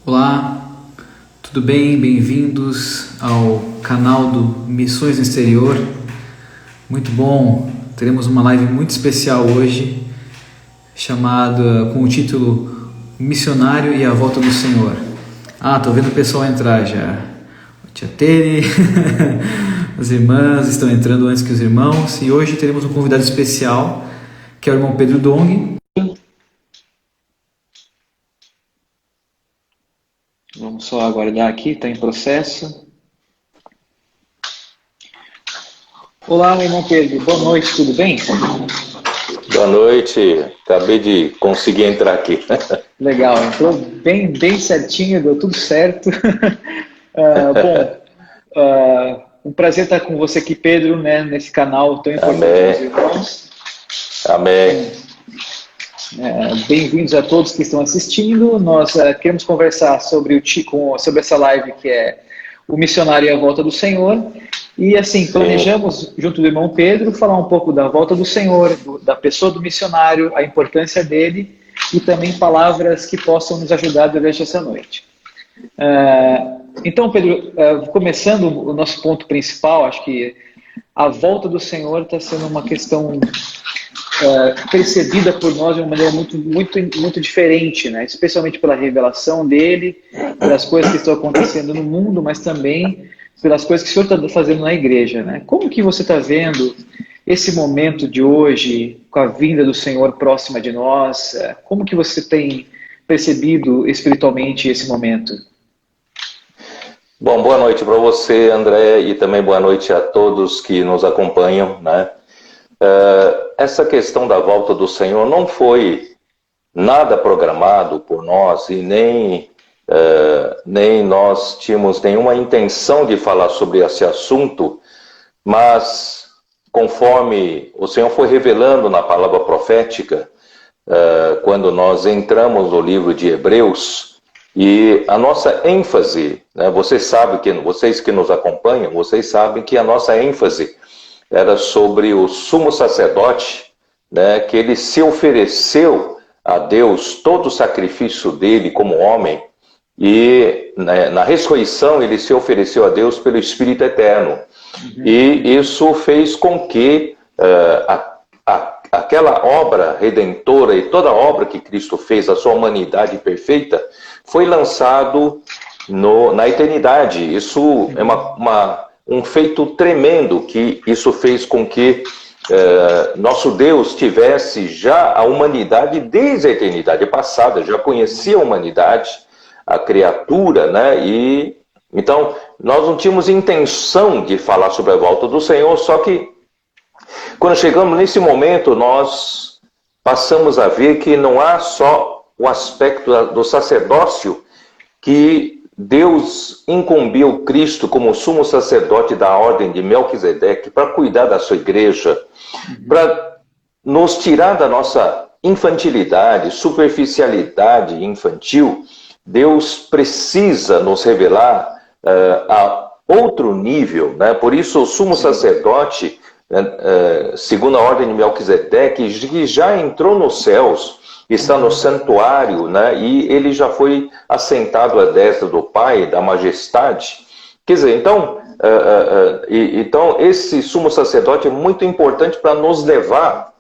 Olá, tudo bem? Bem-vindos ao canal do Missões no Exterior. Muito bom, teremos uma live muito especial hoje, chamada com o título Missionário e a Volta do Senhor. Tô vendo o pessoal entrar já. A tia Tere, as irmãs estão entrando antes que os irmãos, e hoje teremos um convidado especial, que é o irmão Pedro Dong. Vamos só aguardar aqui, está em processo. Olá, irmão Pedro, boa noite, tudo bem? Boa noite, acabei de conseguir entrar aqui. Legal, entrou bem certinho, deu tudo certo. Um prazer estar com você aqui, Pedro, né, nesse canal tão importante dos irmãos. Amém. Bem-vindos a todos que estão assistindo. Nós queremos conversar sobre essa live que é o Missionário e a Volta do Senhor. E assim, planejamos, junto do irmão Pedro, falar um pouco da volta do Senhor, da pessoa do missionário, a importância dele e também palavras que possam nos ajudar durante essa noite. Então, Pedro, começando o nosso ponto principal, acho que a volta do Senhor está sendo uma questão percebida por nós de uma maneira muito diferente, né? Especialmente pela revelação dele, pelas coisas que estão acontecendo no mundo, mas também pelas coisas que o Senhor está fazendo na igreja, né? Como que você está vendo esse momento de hoje, com a vinda do Senhor próxima de nós? Como que você tem percebido espiritualmente esse momento? Bom, boa noite para você, André, e também boa noite a todos que nos acompanham, né? Essa questão da volta do Senhor não foi nada programado por nós e nem nós tínhamos nenhuma intenção de falar sobre esse assunto, mas conforme o Senhor foi revelando na palavra profética, quando nós entramos no livro de Hebreus, e a nossa ênfase, né, vocês que nos acompanham, vocês sabem que a nossa ênfase era sobre o sumo sacerdote, né, que ele se ofereceu a Deus todo o sacrifício dele como homem, e né, na ressurreição ele se ofereceu a Deus pelo Espírito Eterno. E isso fez com que aquela obra redentora e toda a obra que Cristo fez, a sua humanidade perfeita, foi lançado na eternidade. Isso é um feito tremendo, que isso fez com que nosso Deus tivesse já a humanidade desde a eternidade passada, já conhecia a humanidade, a criatura, né? E então nós não tínhamos intenção de falar sobre a volta do Senhor, só que quando chegamos nesse momento, nós passamos a ver que não há só o aspecto do sacerdócio, que Deus incumbiu Cristo como sumo sacerdote da ordem de Melquisedeque para cuidar da sua igreja, para nos tirar da nossa infantilidade, superficialidade infantil. Deus precisa nos revelar a outro nível, né? Por isso o sumo sacerdote, segundo a ordem de Melquisedeque, que já entrou nos céus, está no santuário, né? E ele já foi assentado à destra do Pai, da majestade. Quer dizer, então esse sumo sacerdote é muito importante para nos levar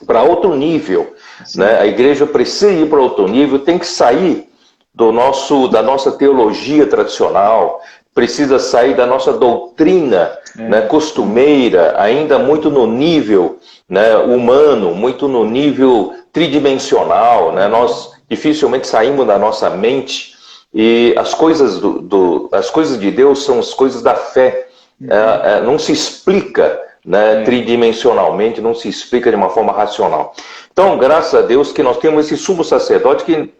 para outro nível, né? A igreja precisa ir para outro nível, tem que sair da nossa teologia tradicional, precisa sair da nossa doutrina, né, costumeira, ainda muito no nível, né, humano, muito no nível tridimensional, né? Nós dificilmente saímos da nossa mente, e as coisas as coisas de Deus são as coisas da fé. Não se explica, né, tridimensionalmente, não se explica de uma forma racional. Então, graças a Deus que nós temos esse sumo sacerdote que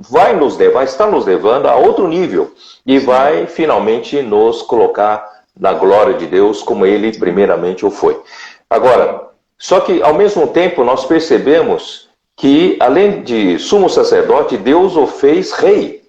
está nos levando a outro nível e vai finalmente nos colocar na glória de Deus como ele primeiramente o foi. Agora, só que ao mesmo tempo nós percebemos que além de sumo sacerdote, Deus o fez rei.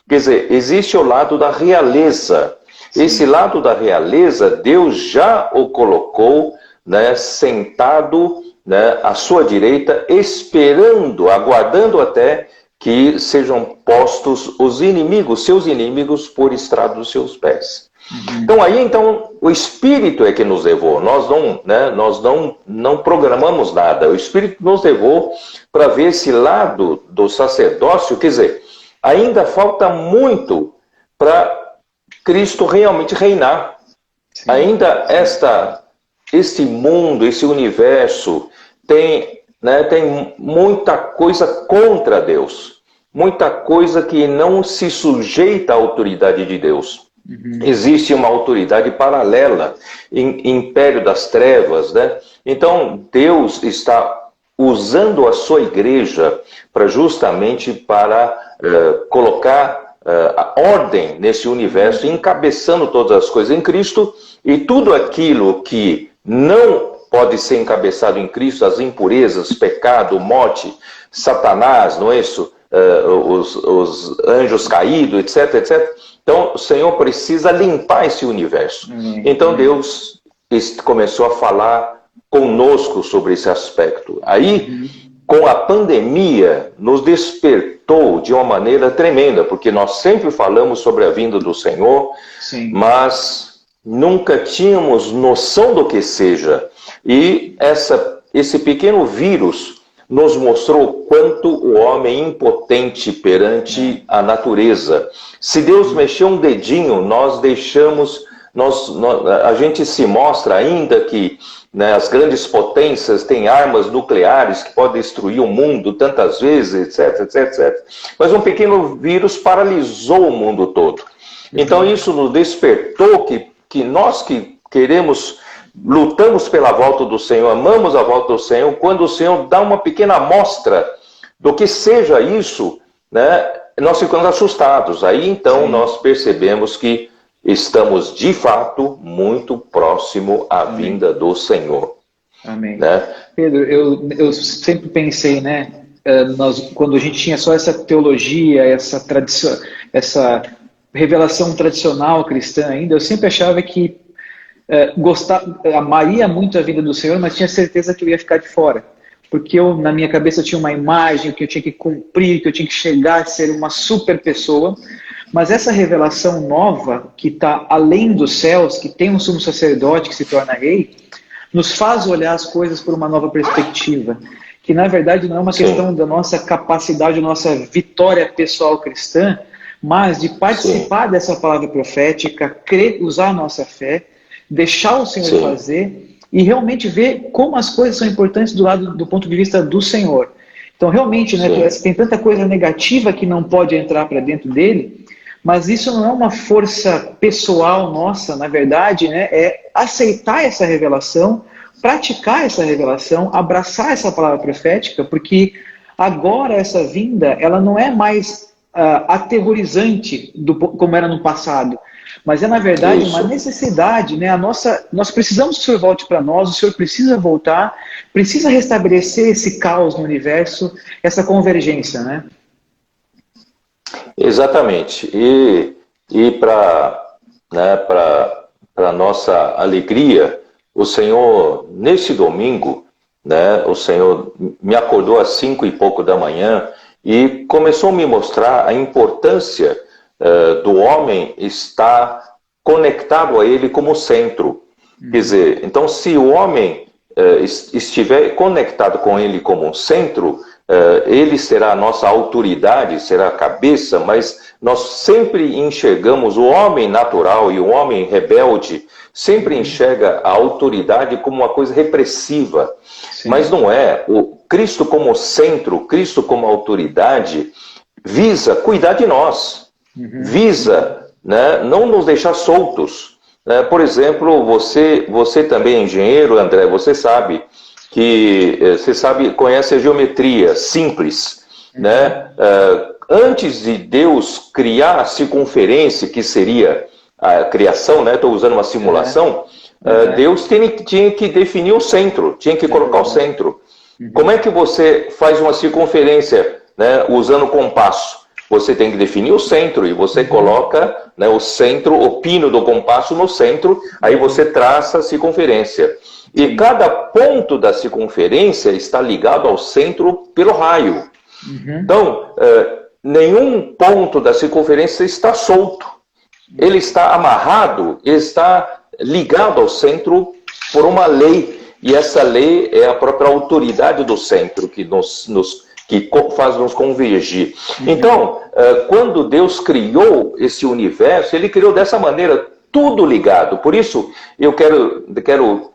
Quer dizer, existe o lado da realeza. Esse lado da realeza, Deus já o colocou, né, sentado, né, à sua direita, esperando, aguardando até que sejam postos os inimigos, seus inimigos, por estrado dos seus pés. Então o Espírito é que nos levou. Nós não programamos nada. O Espírito nos levou para ver esse lado do sacerdócio. Quer dizer, ainda falta muito para Cristo realmente reinar. Sim. Ainda este mundo, esse universo tem muita coisa contra Deus. Muita coisa que não se sujeita à autoridade de Deus. Existe uma autoridade paralela, império das trevas, né? Então, Deus está usando a sua igreja justamente para colocar a ordem nesse universo, encabeçando todas as coisas em Cristo, e tudo aquilo que não pode ser encabeçado em Cristo, as impurezas, pecado, morte, Satanás, não é isso? Os anjos caídos, etc, etc. Então, o Senhor precisa limpar esse universo. Então, Deus começou a falar conosco sobre esse aspecto. Aí, com a pandemia, nos despertou de uma maneira tremenda, porque nós sempre falamos sobre a vinda do Senhor, sim, mas nunca tínhamos noção do que seja. E esse pequeno vírus nos mostrou o quanto o homem é impotente perante a natureza. Se Deus mexer um dedinho, nós deixamos, a gente se mostra ainda que, né, as grandes potências têm armas nucleares que podem destruir o mundo tantas vezes, etc, etc, etc. Mas um pequeno vírus paralisou o mundo todo. Então isso nos despertou que nós que queremos, lutamos pela volta do Senhor, amamos a volta do Senhor, quando o Senhor dá uma pequena amostra do que seja isso, né, nós ficamos assustados. Aí então sim, nós percebemos que estamos de fato muito próximo à Amém. Vinda do Senhor. Amém. Né? Pedro, eu sempre pensei, né, quando a gente tinha só essa teologia, essa tradição, essa revelação tradicional cristã ainda, eu sempre achava que amaria muito a vida do Senhor, mas tinha certeza que eu ia ficar de fora, porque na minha cabeça tinha uma imagem que eu tinha que cumprir, que eu tinha que chegar a ser uma super pessoa. Mas essa revelação nova, que está além dos céus, que tem um sumo sacerdote que se torna rei, nos faz olhar as coisas por uma nova perspectiva, que na verdade não é uma Sim. questão da nossa capacidade, da nossa vitória pessoal cristã, mas de participar Sim. dessa palavra profética, crer, usar a nossa fé, deixar o Senhor Sim. fazer e realmente ver como as coisas são importantes do ponto de vista do Senhor. Então realmente, né, tem tanta coisa negativa que não pode entrar para dentro dele, mas isso não é uma força pessoal nossa, na verdade, né, é aceitar essa revelação, praticar essa revelação, abraçar essa palavra profética, porque agora essa vinda, ela não é mais aterrorizante como era no passado, mas é, na verdade, uma necessidade, né? Nós precisamos que o Senhor volte para nós, o Senhor precisa voltar, precisa restabelecer esse caos no universo, essa convergência, né? Exatamente. E para nossa alegria, o Senhor, nesse domingo, né, o Senhor me acordou às 5 e pouco da manhã e começou a me mostrar a importância do homem estar conectado a ele como centro. Quer dizer, então se o homem estiver conectado com ele como um centro, ele será a nossa autoridade, será a cabeça, mas nós sempre enxergamos o homem natural e o homem rebelde, sempre enxerga a autoridade como uma coisa repressiva. Sim. Mas não é. O Cristo como centro, Cristo como autoridade, visa cuidar de nós. Visa, né, não nos deixar soltos. Por exemplo, você também é engenheiro, André, você sabe que conhece a geometria simples, né? Antes de Deus criar a circunferência, que seria a criação, né? Estou usando uma simulação. Deus tinha que definir o centro, tinha que colocar o centro. Como é que você faz uma circunferência, né, usando o compasso? Você tem que definir o centro e você coloca, né, o centro, o pino do compasso no centro, aí você traça a circunferência. E cada ponto da circunferência está ligado ao centro pelo raio. Então, nenhum ponto da circunferência está solto. Ele está amarrado, ele está ligado ao centro por uma lei. E essa lei é a própria autoridade do centro que faz nos convergir. Então, quando Deus criou esse universo, ele criou dessa maneira, tudo ligado. Por isso, eu quero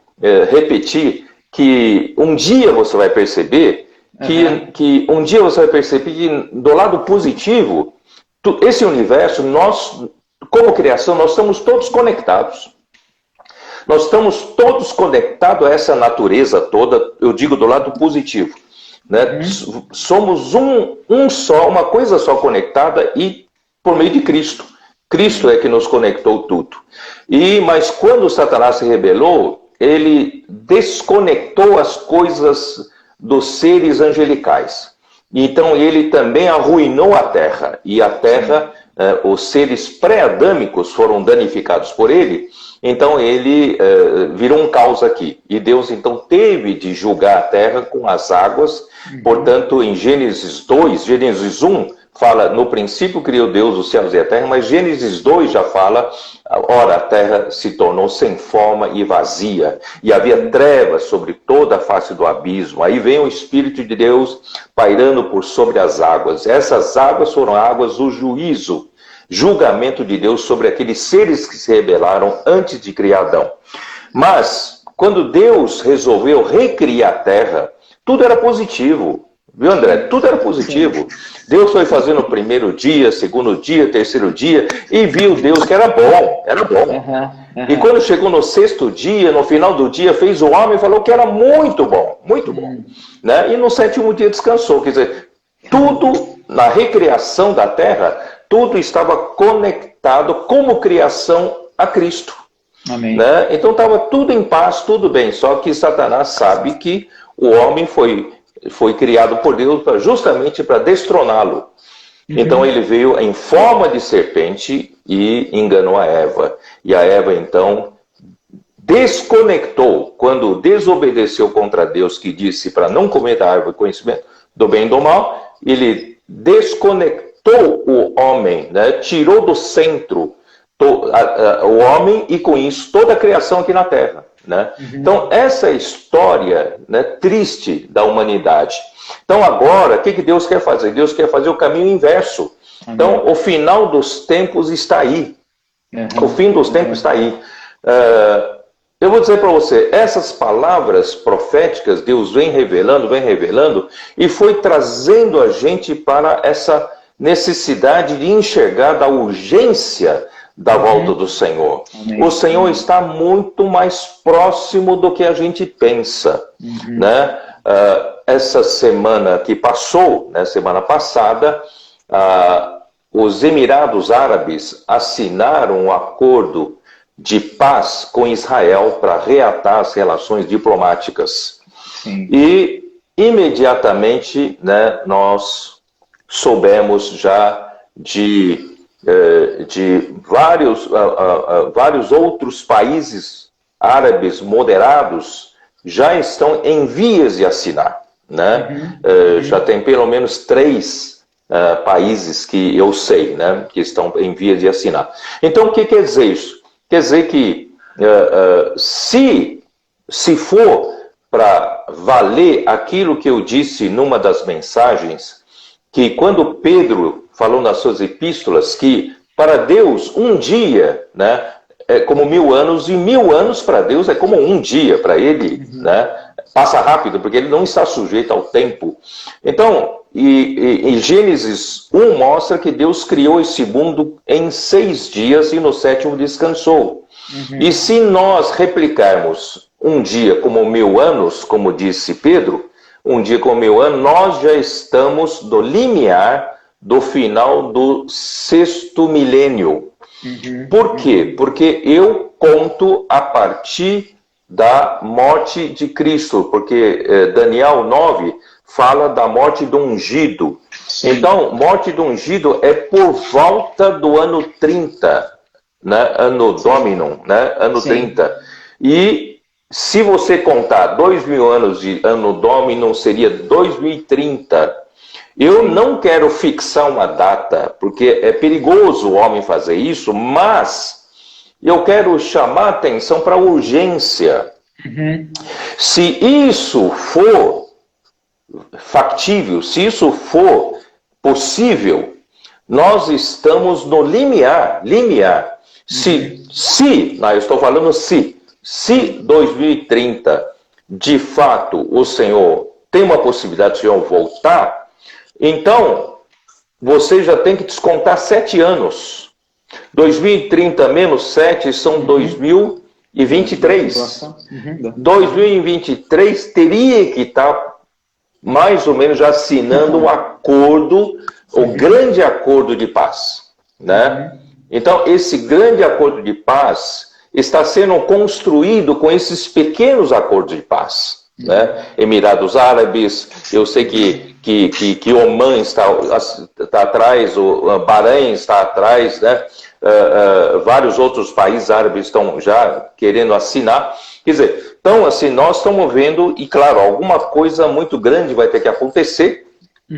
repetir que um dia você vai perceber que do lado positivo, esse universo, nós, como criação, nós estamos todos conectados. Nós estamos todos conectados a essa natureza toda, eu digo do lado positivo. Né? Somos um só, uma coisa só conectada e por meio de Cristo. Cristo é que nos conectou tudo. Mas quando Satanás se rebelou, ele desconectou as coisas dos seres angelicais. Então ele também arruinou a terra. E a terra, os seres pré-adâmicos foram danificados por ele. Então ele virou um caos aqui. E Deus então teve de julgar a terra com as águas. Portanto, em Gênesis 2, Gênesis 1, fala, no princípio criou Deus os céus e a terra, mas Gênesis 2 já fala, ora, a terra se tornou sem forma e vazia, e havia trevas sobre toda a face do abismo. Aí vem o Espírito de Deus pairando por sobre as águas. Essas águas foram águas do juízo, julgamento de Deus sobre aqueles seres que se rebelaram antes de criar Adão. Mas, quando Deus resolveu recriar a terra, tudo era positivo. Viu, André? Tudo era positivo. Deus foi fazendo o primeiro dia, segundo dia, terceiro dia, e viu Deus que era bom, era bom. E quando chegou no sexto dia, no final do dia, fez o homem e falou que era muito bom, né? E no sétimo dia descansou. Quer dizer, tudo na recriação da terra, tudo estava conectado como criação a Cristo. Amém. Né? Então estava tudo em paz, tudo bem, só que Satanás sabe que o homem foi criado por Deus justamente para destroná-lo. Então ele veio em forma de serpente e enganou a Eva. E a Eva então desconectou, quando desobedeceu contra Deus, que disse para não comer da árvore do conhecimento do bem e do mal, ele desconectou o homem, né? Tirou do centro o homem e com isso toda a criação aqui na Terra. Né? Então, essa é a história, né, triste da humanidade. Então, agora, o que Deus quer fazer? Deus quer fazer o caminho inverso. Então, o final dos tempos está aí. O fim dos tempos está aí. Eu vou dizer para você, essas palavras proféticas, Deus vem revelando, e foi trazendo a gente para essa necessidade de enxergar da urgência da volta do Senhor. O Senhor está muito mais próximo do que a gente pensa. Né? Essa semana que passou, né, semana passada, os Emirados Árabes assinaram um acordo de paz com Israel para reatar as relações diplomáticas. E imediatamente, né, nós soubemos já de vários outros países árabes moderados já estão em vias de assinar. Né? Já tem pelo menos 3 países que eu sei, né, que estão em vias de assinar. Então, o que quer dizer isso? Quer dizer que se for para valer aquilo que eu disse numa das mensagens, que quando Pedro falou nas suas epístolas que para Deus um dia, né, é como 1000 anos, e 1000 anos para Deus é como um dia para ele, né, passa rápido, porque ele não está sujeito ao tempo. Então, e Gênesis 1 mostra que Deus criou esse mundo em 6 dias e no 7º descansou. E se nós replicarmos um dia como 1000 anos, como disse Pedro, um dia como 1000 anos, nós já estamos no limiar do final do 6º milênio. Por quê? Porque eu conto a partir da morte de Cristo, porque Daniel 9 fala da morte do ungido. Então, morte do ungido é por volta do ano 30, né? Ano Dominum, né? Ano 30. E se você contar 2000 anos de ano Dominum, seria 2030. Eu não quero fixar uma data, porque é perigoso o homem fazer isso, mas eu quero chamar a atenção para a urgência. Se isso for factível, se isso for possível, nós estamos no limiar. Eu estou falando se 2030, de fato, o Senhor tem uma possibilidade de o Senhor voltar, então você já tem que descontar 7 anos. 2030 menos 7 são 2023. 2023 teria que estar mais ou menos já assinando um acordo, o grande acordo de paz, né? Então, esse grande acordo de paz está sendo construído com esses pequenos acordos de paz, né? Emirados Árabes, eu sei que Oman está atrás, o Bahrein está atrás, né? Vários outros países árabes estão já querendo assinar. Quer dizer, então, assim, nós estamos vendo, e claro, alguma coisa muito grande vai ter que acontecer,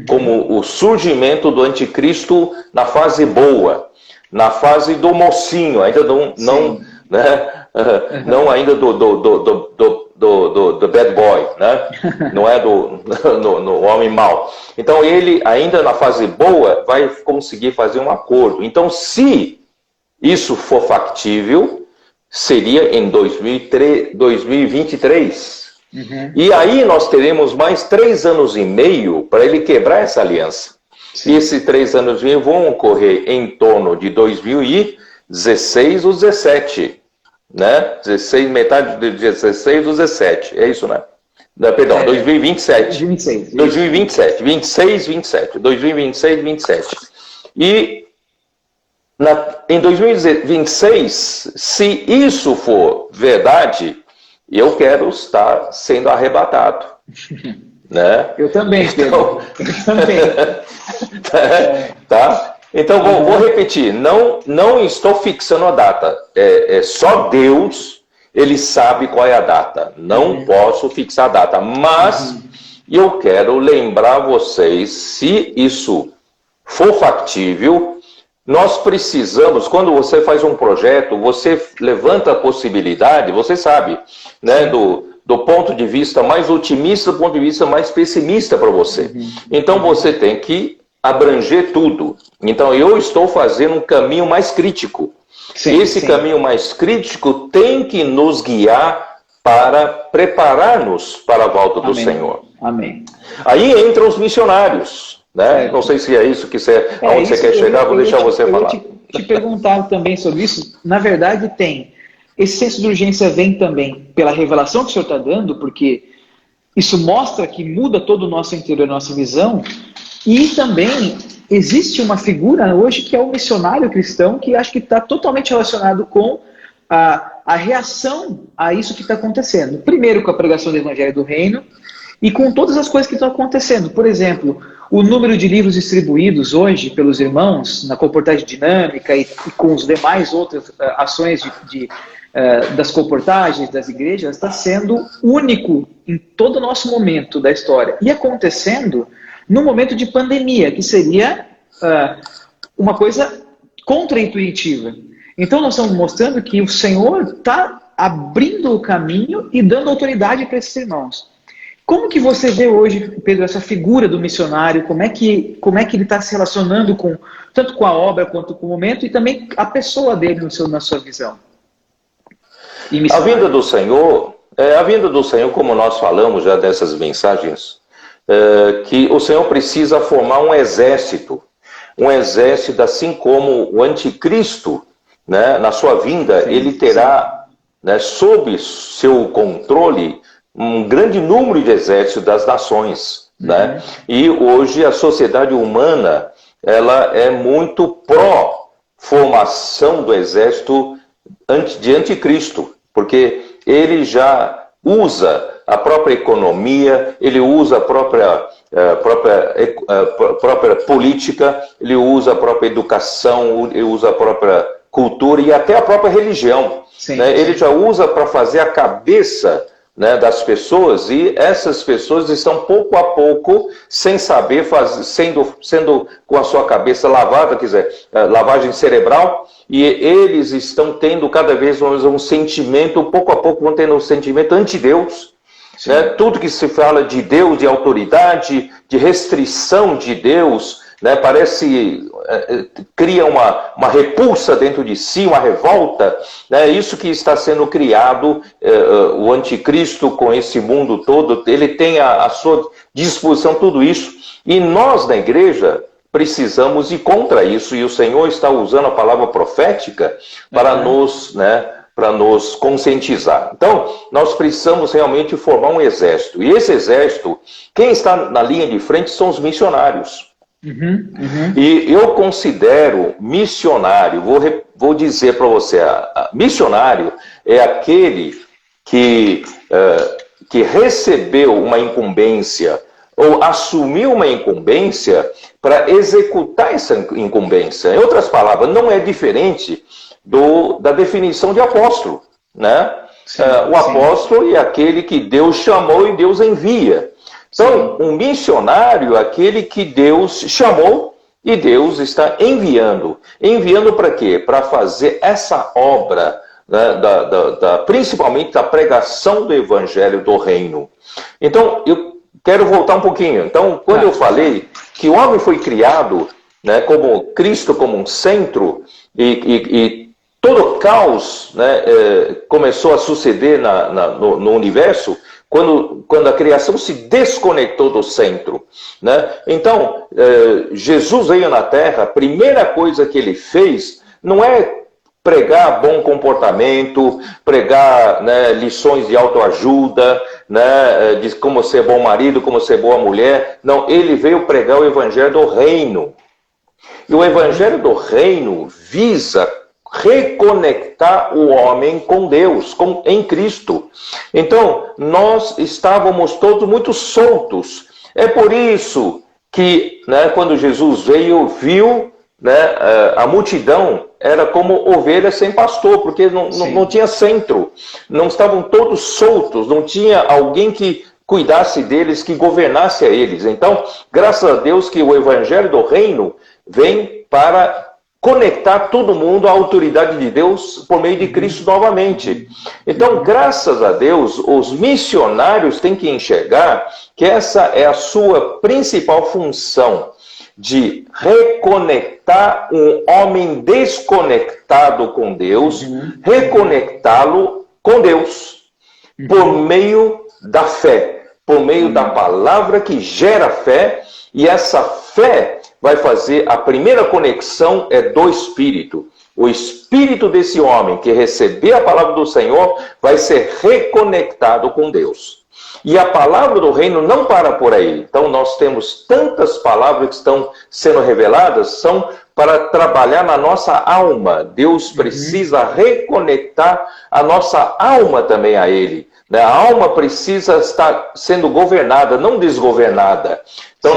como o surgimento do anticristo na fase boa, na fase do mocinho, ainda não não ainda do bad boy, né? Não é no homem mau. Então, ele, ainda na fase boa, vai conseguir fazer um acordo. Então, se isso for factível, seria em 2023. E aí nós teremos mais 3 anos e meio para ele quebrar essa aliança. E esses 3 anos e meio vão ocorrer em torno de 2016 ou 17. Né? 16, metade de 16 ou 17. É isso, né? Perdão, 2027. 2027. 26, 27. 2026, 27. E em 2026, se isso for verdade, eu quero estar sendo arrebatado. Né? Eu também, então, eu também. Tá? Então, vou repetir, não estou fixando a data, é só Deus, ele sabe qual é a data, não posso fixar a data, mas eu quero lembrar vocês, se isso for factível, nós precisamos, quando você faz um projeto, você levanta a possibilidade, você sabe, né, do ponto de vista mais otimista, do ponto de vista mais pessimista para você. Então você tem que abranger tudo. Então eu estou fazendo um caminho mais crítico. Esse caminho mais crítico tem que nos guiar para preparar-nos para a volta do Senhor. Amém. Aí entram os missionários. Né? Não sei se é isso que você, aonde você quer chegar, vou deixar você falar. Eu te perguntar também sobre isso. Na verdade, esse senso de urgência vem também pela revelação que o Senhor está dando, porque isso mostra que muda todo o nosso interior, a nossa visão, e também existe uma figura hoje que é o missionário cristão, que acho que está totalmente relacionado com a reação a isso que está acontecendo. Primeiro com a pregação do Evangelho do Reino e com todas as coisas que estão acontecendo. Por exemplo, o número de livros distribuídos hoje pelos irmãos na comportagem dinâmica e com as demais outras ações das comportagens das igrejas está sendo único em todo o nosso momento da história. E acontecendo no momento de pandemia, que seria uma coisa contraintuitiva. Então nós estamos mostrando que o Senhor está abrindo o caminho e dando autoridade para esses irmãos. Como que você vê hoje, Pedro, essa figura do missionário? Como é que ele está se relacionando tanto com a obra quanto com o momento e também a pessoa dele na sua visão? A vinda do Senhor, como nós falamos já dessas mensagens, que o Senhor precisa formar um exército assim como o anticristo, né, na sua vinda, ele terá, né, sob seu controle um grande número de exércitos das nações, né? E hoje a sociedade humana ela é muito pró-formação do exército de anticristo, porque ele já usa a própria economia, ele usa a própria política, ele usa a própria educação, ele usa a própria cultura e até a própria religião. Né? Ele já usa para fazer a cabeça né, das pessoas, e essas pessoas estão pouco a pouco, sem saber, sendo com a sua cabeça lavada, quer dizer, lavagem cerebral, e eles estão tendo cada vez mais um sentimento, pouco a pouco vão tendo um sentimento anti-Deus. Né? Tudo que se fala de Deus, de autoridade, de restrição de Deus, né, parece, cria uma repulsa dentro de si, uma revolta, né, isso que está sendo criado, o anticristo com esse mundo todo, ele tem à sua disposição tudo isso, e nós na igreja precisamos ir contra isso, e o Senhor está usando a palavra profética para nos conscientizar. Então, nós precisamos realmente formar um exército, e esse exército, quem está na linha de frente são os missionários. E eu considero missionário, vou dizer para você, missionário é aquele que recebeu uma incumbência ou assumiu uma incumbência para executar essa incumbência. Em outras palavras, não é diferente da definição de apóstolo, né? O apóstolo é aquele que Deus chamou e Deus envia. Então, um missionário é aquele que Deus chamou e Deus está enviando. Enviando para quê? Para fazer essa obra, né, principalmente da pregação do evangelho do reino. Então, eu quero voltar um pouquinho. Então, quando eu falei que o homem foi criado, né, como Cristo como um centro, e todo o caos, né, começou a suceder no universo, quando a criação se desconectou do centro, né? Então, Jesus veio na Terra, a primeira coisa que ele fez não é pregar bom comportamento, pregar, né, lições de autoajuda, né, de como ser bom marido, como ser boa mulher. Não, ele veio pregar o evangelho do reino. E o evangelho do reino visa reconectar o homem com Deus, em Cristo. Então, nós estávamos todos muito soltos. É por isso que, né, quando Jesus veio, viu, né, a multidão era como ovelhas sem pastor, porque não tinha centro. Não estavam todos soltos, não tinha alguém que cuidasse deles, que governasse a eles. Então, graças a Deus que o evangelho do reino vem para conectar todo mundo à autoridade de Deus por meio de Cristo novamente. Então, graças a Deus, os missionários têm que enxergar que essa é a sua principal função, de reconectar um homem desconectado com Deus, reconectá-lo com Deus, por meio da fé, por meio da palavra que gera fé, e essa fé vai fazer, a primeira conexão é do Espírito. O Espírito desse homem que receber a palavra do Senhor vai ser reconectado com Deus. E a palavra do reino não para por aí. Então nós temos tantas palavras que estão sendo reveladas, são para trabalhar na nossa alma. Deus precisa reconectar a nossa alma também a Ele. A alma precisa estar sendo governada, não desgovernada. Então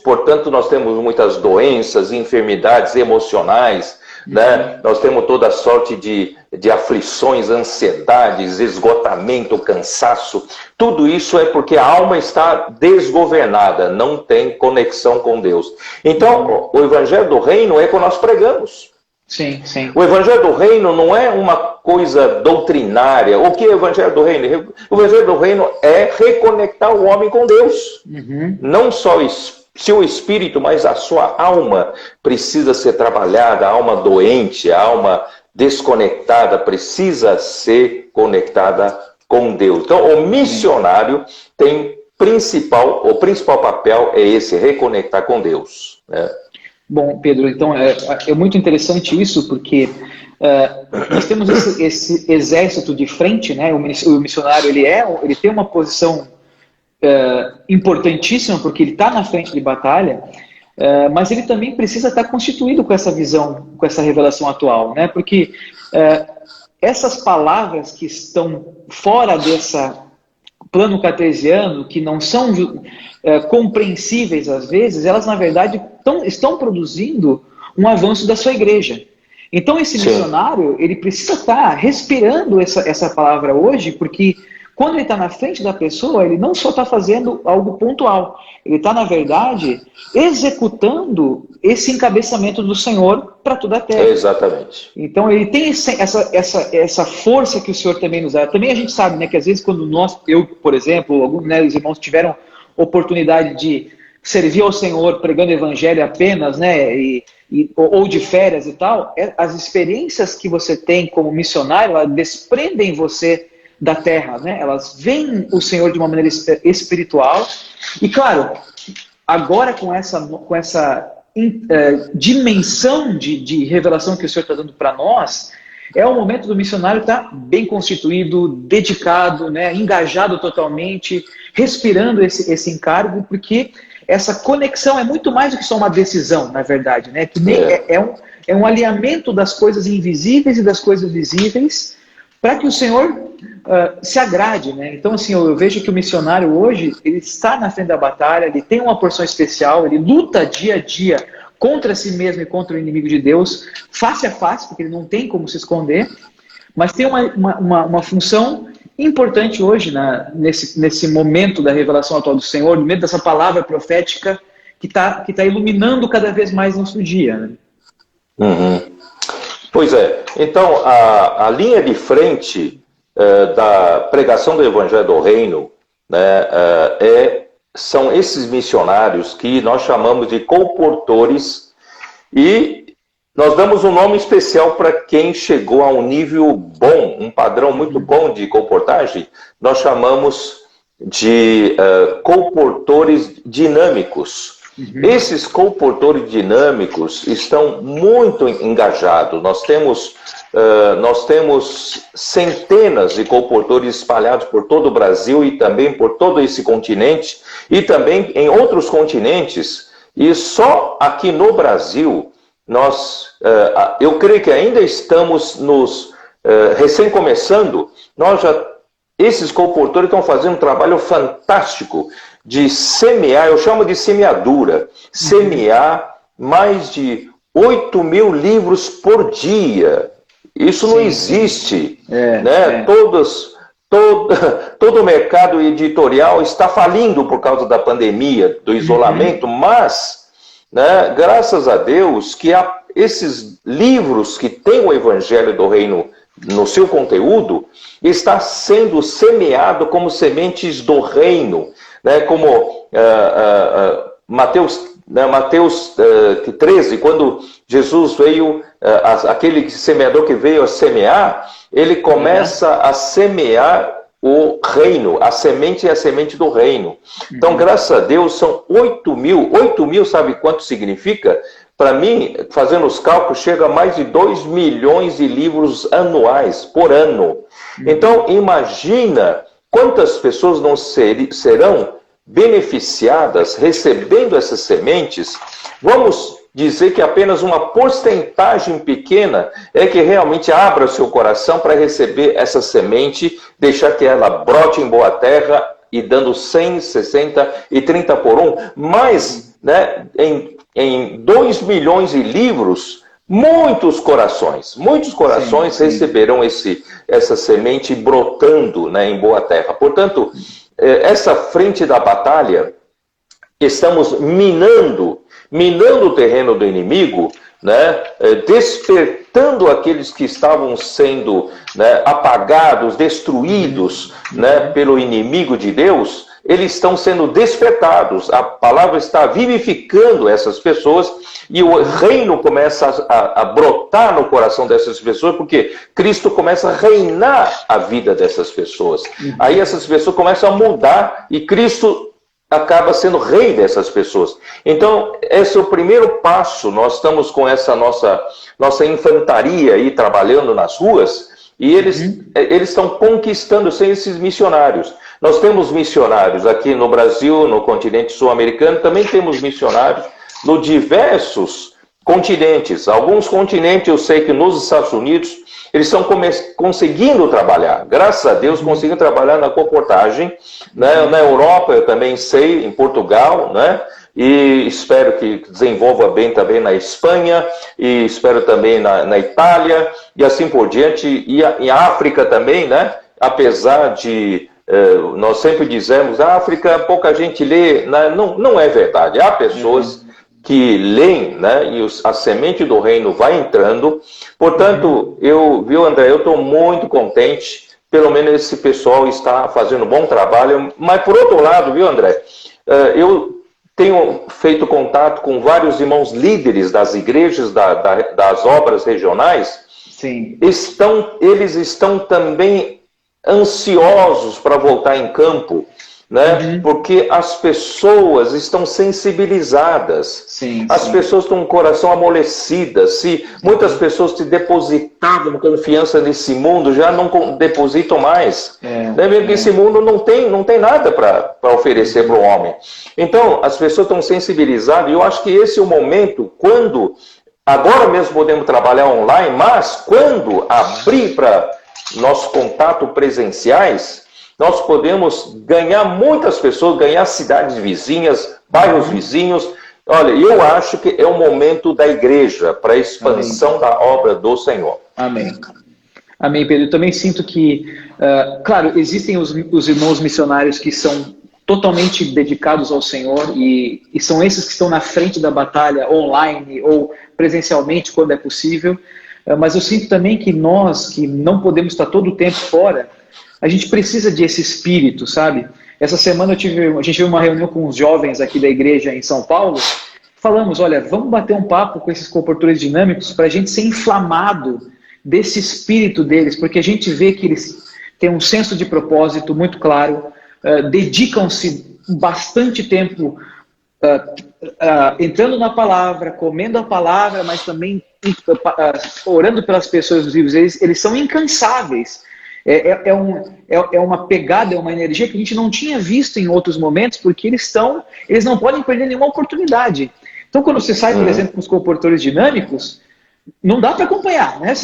portanto, nós temos muitas doenças, enfermidades emocionais, né? Nós temos toda sorte de aflições, ansiedades, esgotamento, cansaço. Tudo isso é porque a alma está desgovernada, não tem conexão com Deus. Então, o Evangelho do Reino é o que nós pregamos. Sim. O Evangelho do Reino não é uma coisa doutrinária. O que é o Evangelho do Reino? O Evangelho do Reino é reconectar o homem com Deus. Não só seu espírito, mas a sua alma precisa ser trabalhada, a alma doente, a alma desconectada precisa ser conectada com Deus. Então, o missionário tem o principal papel é esse, reconectar com Deus, né? Bom, Pedro, então é muito interessante isso, porque nós temos esse exército de frente, né? O missionário ele tem uma posição importantíssima, porque ele está na frente de batalha, mas ele também precisa estar constituído com essa visão, com essa revelação atual, né? Porque essas palavras que estão fora desse plano cartesiano, que não são compreensíveis às vezes, elas na verdade estão produzindo um avanço da sua igreja. Então esse missionário, ele precisa estar respirando essa palavra hoje, porque quando ele está na frente da pessoa, ele não só está fazendo algo pontual, ele está, na verdade, executando esse encabeçamento do Senhor para toda a terra. Exatamente. Então ele tem essa força que o Senhor também nos dá. Também a gente sabe, né, que às vezes quando eu, por exemplo, alguns, né, os irmãos tiveram oportunidade de servir ao Senhor pregando o evangelho apenas, né, ou de férias e tal, as experiências que você tem como missionário, elas desprendem você da terra, né? Elas veem o Senhor de uma maneira espiritual. E claro, agora com essa dimensão de revelação que o Senhor está dando para nós, é o momento do missionário estar bem constituído, dedicado, né, engajado totalmente, respirando esse encargo, porque essa conexão é muito mais do que só uma decisão, na verdade, né? Que é um alinhamento das coisas invisíveis e das coisas visíveis, para que o Senhor se agrade, né? Então, assim, eu vejo que o missionário hoje, ele está na frente da batalha, ele tem uma porção especial, ele luta dia a dia contra si mesmo e contra o inimigo de Deus, face a face, porque ele não tem como se esconder, mas tem uma função importante hoje, nesse momento da revelação atual do Senhor, no meio dessa palavra profética que tá iluminando cada vez mais nosso dia, né? Uhum. Pois é, então a linha de frente da pregação do Evangelho do Reino, né, são esses missionários que nós chamamos de colportores, e nós damos um nome especial para quem chegou a um nível bom, um padrão muito bom de colportagem. Nós chamamos de colportores dinâmicos. Esses colportores dinâmicos estão muito engajados. Nós temos centenas de colportores espalhados por todo o Brasil e também por todo esse continente e também em outros continentes. E só aqui no Brasil, eu creio que ainda estamos recém começando. Esses colportores estão fazendo um trabalho fantástico de semear, eu chamo de semeadura, semear mais de 8.000 livros por dia. Isso não existe, né? Todo o mercado editorial está falindo por causa da pandemia, do isolamento, mas, né, graças a Deus que esses livros que têm o Evangelho do Reino no seu conteúdo, está sendo semeado como sementes do reino, né? Como Mateus 13, quando Jesus veio, aquele semeador que veio a semear, ele começa a semear o reino, a semente é a semente do reino. Então, graças a Deus, são 8.000. 8.000, sabe quanto significa? Para mim, fazendo os cálculos, chega a mais de 2 milhões de livros anuais, por ano. Então, imagina quantas pessoas não serão beneficiadas recebendo essas sementes. Vamos dizer que apenas uma porcentagem pequena é que realmente abra o seu coração para receber essa semente, deixar que ela brote em boa terra e dando 100, 60 e 30 por um. Mas, né, em 2 milhões de livros, muitos corações sim. Receberão essa semente brotando, né, em boa terra. Portanto, essa frente da batalha, estamos minando o terreno do inimigo, né, despertando aqueles que estavam sendo, né, apagados, destruídos, né, pelo inimigo de Deus. Eles estão sendo despertados, a palavra está vivificando essas pessoas e o reino começa a brotar no coração dessas pessoas, porque Cristo começa a reinar a vida dessas pessoas. Aí essas pessoas começam a mudar e Cristo acaba sendo rei dessas pessoas. Então, esse é o primeiro passo. Nós estamos com essa nossa infantaria aí trabalhando nas ruas e eles estão conquistando sem esses missionários. Nós temos missionários aqui no Brasil, no continente sul-americano, também temos missionários nos diversos continentes. Alguns continentes, eu sei que nos Estados Unidos, eles estão conseguindo trabalhar. Graças a Deus, conseguindo trabalhar na colportagem. Né? Na Europa, eu também sei, em Portugal, né? E espero que desenvolva bem também na Espanha, e espero também na Itália, e assim por diante, e em África também, né? Apesar de Nós sempre dizemos, a África, pouca gente lê. Não é verdade. Há pessoas que leem, né, e a semente do reino vai entrando. Portanto, viu, André, eu estou muito contente. Pelo menos esse pessoal está fazendo um bom trabalho. Mas, por outro lado, viu, André, eu tenho feito contato com vários irmãos líderes das igrejas, das obras regionais. Sim. Eles estão também ansiosos para voltar em campo, né? Porque as pessoas estão sensibilizadas. As pessoas estão com o coração amolecidas. Se muitas pessoas te depositavam confiança nesse mundo, já não depositam mais. Porque esse mundo não tem nada para oferecer para o homem. Então, as pessoas estão sensibilizadas, e eu acho que esse é o momento quando, agora mesmo podemos trabalhar online, mas quando abrir para nossos contatos presenciais, nós podemos ganhar muitas pessoas, ganhar cidades vizinhas, bairros vizinhos. Olha, eu acho que é o momento da igreja para a expansão da obra do Senhor. Amém. Amém, Pedro. Eu também sinto que, claro, existem os irmãos missionários que são totalmente dedicados ao Senhor e são esses que estão na frente da batalha online ou presencialmente quando é possível. Mas eu sinto também que nós, que não podemos estar todo o tempo fora, a gente precisa desse espírito, sabe? Essa semana a gente teve uma reunião com os jovens aqui da igreja em São Paulo. Falamos, olha, vamos bater um papo com esses comportadores dinâmicos para a gente ser inflamado desse espírito deles, porque a gente vê que eles têm um senso de propósito muito claro, dedicam-se bastante tempo entrando na palavra, comendo a palavra, mas também orando pelas pessoas dos vivos. Eles são incansáveis. É uma pegada, é uma energia que a gente não tinha visto em outros momentos, porque eles não podem perder nenhuma oportunidade. Então, quando você sai, por exemplo, com os comportadores dinâmicos, não dá para acompanhar, né?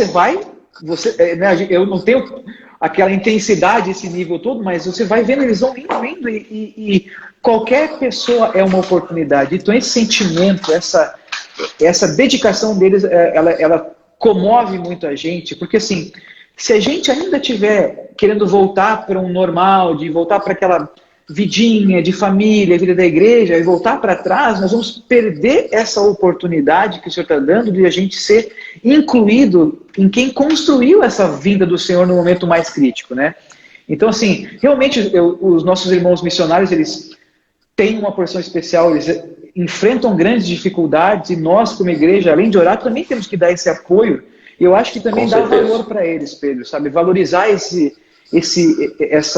Eu não tenho aquela intensidade, esse nível todo, mas você vai vendo, eles vão indo, e qualquer pessoa é uma oportunidade. Então, esse sentimento, essa dedicação deles, ela comove muito a gente, porque assim, se a gente ainda estiver querendo voltar para um normal, de voltar para aquela vidinha de família, vida da igreja, e voltar para trás, nós vamos perder essa oportunidade que o Senhor está dando de a gente ser incluído em quem construiu essa vinda do Senhor no momento mais crítico, né? Então, assim, realmente os nossos irmãos missionários, eles têm uma porção especial, eles enfrentam grandes dificuldades, e nós, como igreja, além de orar, também temos que dar esse apoio. E eu acho que também dá valor para eles, Pedro, sabe? Valorizar essa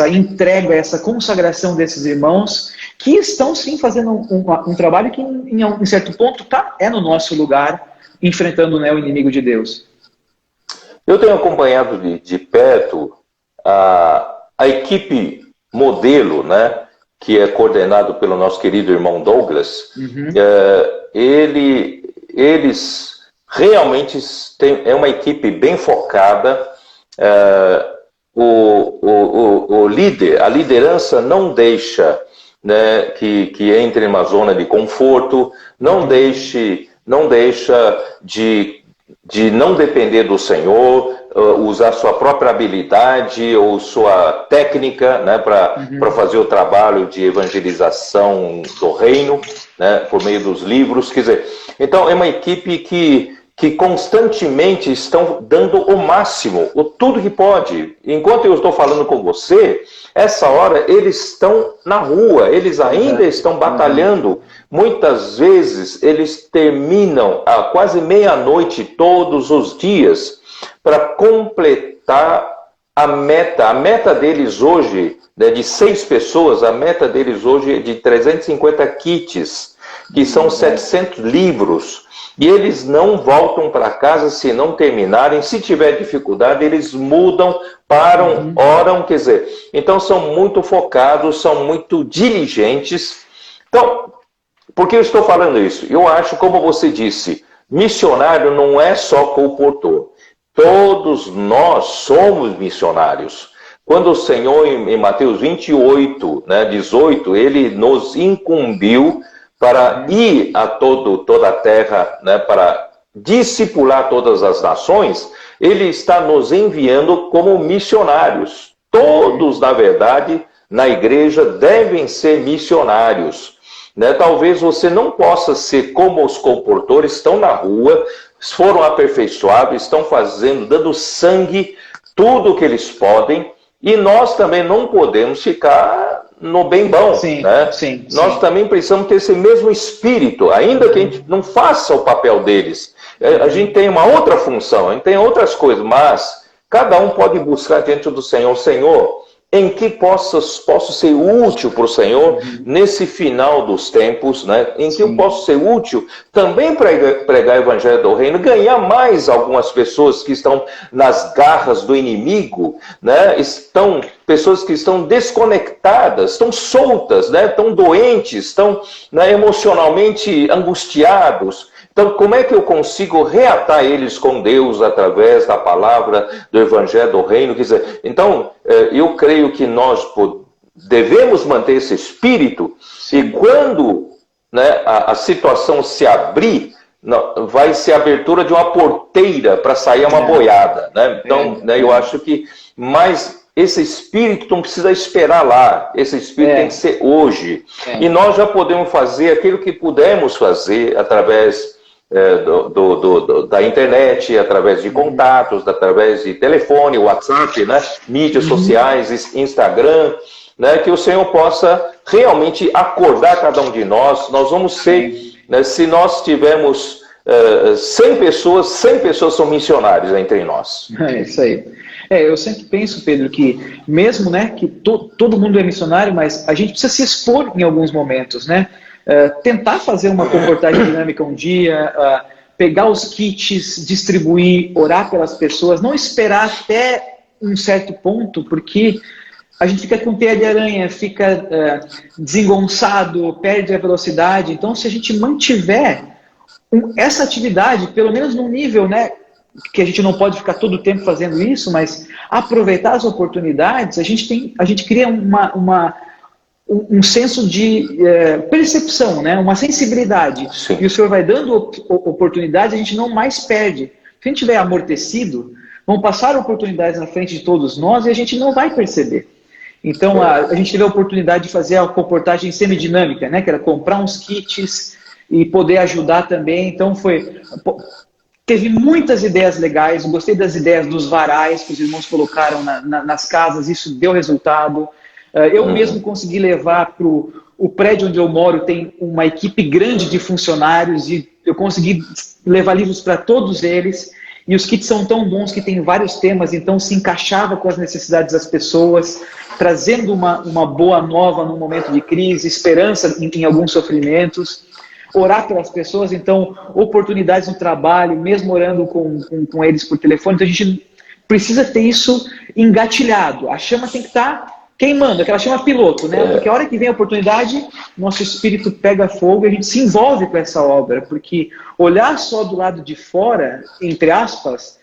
entrega, essa consagração desses irmãos, que estão sim fazendo um trabalho que em certo ponto é no nosso lugar, enfrentando, né, o inimigo de Deus. Eu tenho acompanhado de perto a equipe modelo, né, que é coordenado pelo nosso querido irmão Douglas. Eles realmente é uma equipe bem focada. O líder, a liderança não deixa, né, que entre em uma zona de conforto, não deixa de não depender do Senhor, usar sua própria habilidade ou sua técnica, né, para fazer o trabalho de evangelização do reino, né, por meio dos livros. Quer dizer, então é uma equipe que constantemente estão dando o máximo, tudo que pode. Enquanto eu estou falando com você, essa hora eles estão na rua, eles ainda estão batalhando. Muitas vezes eles terminam a quase meia-noite todos os dias para completar a meta. A meta deles hoje, né, de 6 pessoas, a meta deles hoje é de 350 kits, que são 700 livros. E eles não voltam para casa se não terminarem. Se tiver dificuldade, eles mudam, param, oram, quer dizer. Então, são muito focados, são muito diligentes. Então, por que eu estou falando isso? Eu acho, como você disse, missionário não é só comportor. Todos nós somos missionários. Quando o Senhor, em Mateus 28, né, 18, ele nos incumbiu para ir a toda a terra, né, para discipular todas as nações. Ele está nos enviando como missionários. Todos, na verdade, na igreja devem ser missionários. Né? Talvez você não possa ser como os comportores, estão na rua, foram aperfeiçoados, estão fazendo, dando sangue, tudo o que eles podem, e nós também não podemos ficar no bem bom. Sim, né? sim, Nós sim. também precisamos ter esse mesmo espírito, ainda que a gente não faça o papel deles. A gente tem uma outra função, a gente tem outras coisas, mas cada um pode buscar diante do Senhor, Senhor, em que posso ser útil para o Senhor nesse final dos tempos, né? Em que eu posso ser útil também para pregar o Evangelho do Reino, ganhar mais algumas pessoas que estão nas garras do inimigo, né? Pessoas que estão desconectadas, estão soltas, né? Estão doentes, estão, né, emocionalmente angustiados. Então, como é que eu consigo reatar eles com Deus através da palavra do Evangelho do Reino? Quer dizer, então, eu creio que nós devemos manter esse espírito, e quando, né, a situação se abrir, vai ser a abertura de uma porteira para sair uma boiada. Né? Então, né, eu acho que esse espírito não precisa esperar lá, esse espírito tem que ser hoje. E nós já podemos fazer aquilo que pudemos fazer através da internet, através de contatos, através de telefone, WhatsApp, né? Mídias sociais, Instagram, né? Que o Senhor possa realmente acordar cada um de nós. Nós vamos ser, né, se nós tivermos 100 pessoas são missionários entre nós. É isso aí. Eu sempre penso, Pedro, que mesmo, né, que todo mundo é missionário, mas a gente precisa se expor em alguns momentos, né? Tentar fazer uma comportagem dinâmica um dia, pegar os kits, distribuir, orar pelas pessoas, não esperar até um certo ponto, porque a gente fica com teia de aranha, fica desengonçado, perde a velocidade. Então, se a gente mantiver essa atividade, pelo menos num nível, né, que a gente não pode ficar todo o tempo fazendo isso, mas aproveitar as oportunidades, a gente cria um senso de percepção, né? Uma sensibilidade. Sim. E o Senhor vai dando oportunidade, a gente não mais perde. Se a gente estiver amortecido, vão passar oportunidades na frente de todos nós e a gente não vai perceber. Então, a gente teve a oportunidade de fazer a comportagem semidinâmica, né? Que era comprar uns kits e poder ajudar também. Então, teve muitas ideias legais. Gostei das ideias dos varais que os irmãos colocaram nas casas, isso deu resultado. Eu mesmo consegui levar para o prédio onde eu moro, tem uma equipe grande de funcionários, e eu consegui levar livros para todos eles, e os kits são tão bons que tem vários temas, então se encaixava com as necessidades das pessoas, trazendo uma boa nova num momento de crise, esperança em alguns sofrimentos, orar pelas pessoas, então oportunidades no trabalho, mesmo orando com eles por telefone. Então a gente precisa ter isso engatilhado, a chama tem que estar queimando, aquela chama piloto, né? Porque a hora que vem a oportunidade, nosso espírito pega fogo e a gente se envolve com essa obra, porque olhar só do lado de fora, entre aspas,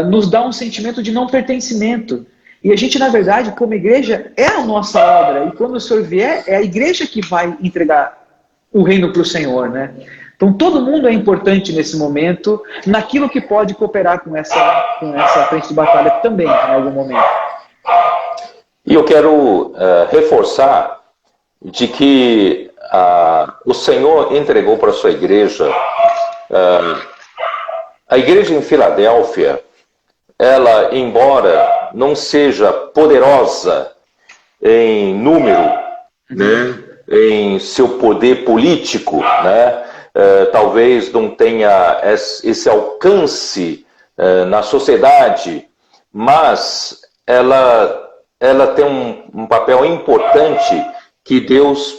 nos dá um sentimento de não pertencimento. E a gente, na verdade, como igreja, é a nossa obra, e quando o Senhor vier, é a igreja que vai entregar o reino para o Senhor, né? Então todo mundo é importante nesse momento, naquilo que pode cooperar com essa frente de batalha também, em algum momento. E eu quero reforçar de que o Senhor entregou para a sua igreja, a igreja em Filadélfia, ela, embora não seja poderosa em número, né, em seu poder político, né, talvez não tenha esse alcance na sociedade, mas ela tem um papel importante que Deus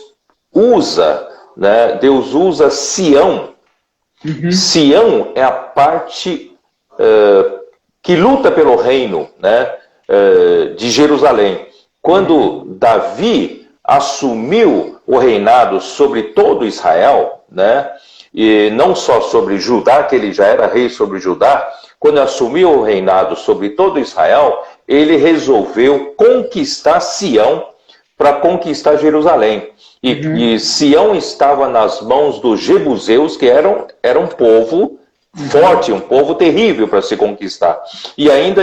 usa, né? Deus usa Sião. Sião é a parte que luta pelo reino, né? De Jerusalém. Quando Davi assumiu o reinado sobre todo Israel, né? E não só sobre Judá, que ele já era rei sobre Judá, quando assumiu o reinado sobre todo Israel, ele resolveu conquistar Sião para conquistar Jerusalém. E Sião estava nas mãos dos jebuseus, que eram um povo forte, um povo terrível para se conquistar. E ainda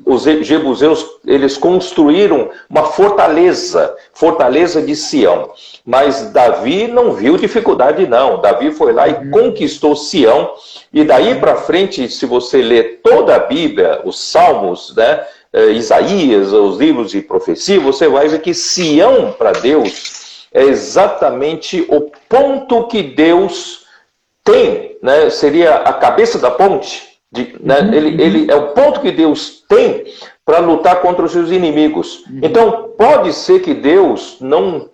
os jebuseus, eles construíram uma fortaleza de Sião. Mas Davi não viu dificuldade, não. Davi foi lá e conquistou Sião. E daí para frente, se você ler toda a Bíblia, os Salmos, né, Isaías, os livros de profecia, você vai ver que Sião, para Deus, é exatamente o ponto que Deus tem, né, seria a cabeça da ponte. Né, ele é o ponto que Deus tem para lutar contra os seus inimigos. Então, pode ser que Deus não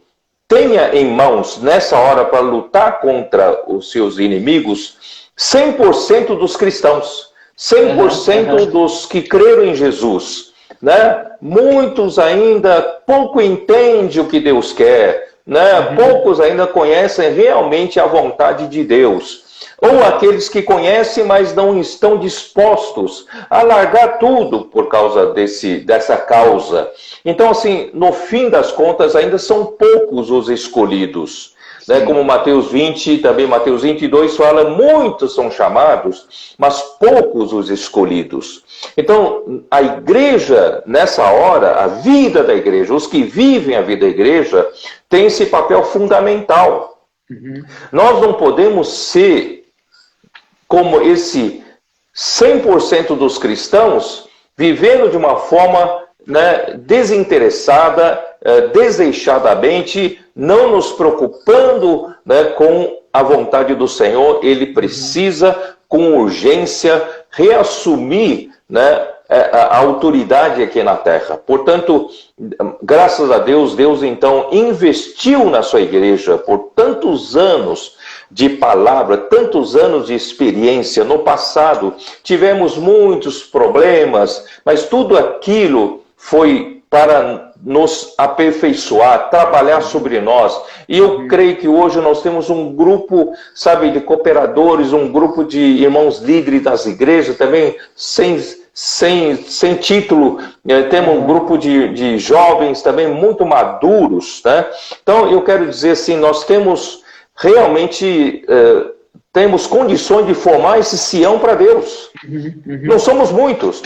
tenha em mãos, nessa hora, para lutar contra os seus inimigos, 100% dos cristãos, 100% dos que creram em Jesus. Né? Muitos ainda pouco entendem o que Deus quer, né? Poucos ainda conhecem realmente a vontade de Deus. Ou aqueles que conhecem, mas não estão dispostos a largar tudo por causa dessa causa. Então, assim, no fim das contas, ainda são poucos os escolhidos. Né? Como Mateus 20, também Mateus 22 fala, muitos são chamados, mas poucos os escolhidos. Então, a igreja, nessa hora, a vida da igreja, os que vivem a vida da igreja, tem esse papel fundamental. Nós não podemos ser como esse 100% dos cristãos, vivendo de uma forma, né, desinteressada, desleixadamente, não nos preocupando, né, com a vontade do Senhor. Ele precisa, com urgência, reassumir, né, a autoridade aqui na terra. Portanto, graças a Deus, Deus então investiu na sua igreja por tantos anos de palavra, tantos anos de experiência. No passado tivemos muitos problemas, mas tudo aquilo foi para nos aperfeiçoar, trabalhar sobre nós. E eu creio que hoje nós temos um grupo, sabe, de cooperadores, um grupo de irmãos líderes das igrejas, também sem título, temos um grupo de jovens também muito maduros, né? Então eu quero dizer assim, nós temos realmente temos condições de formar esse Sião para Deus. Não somos muitos,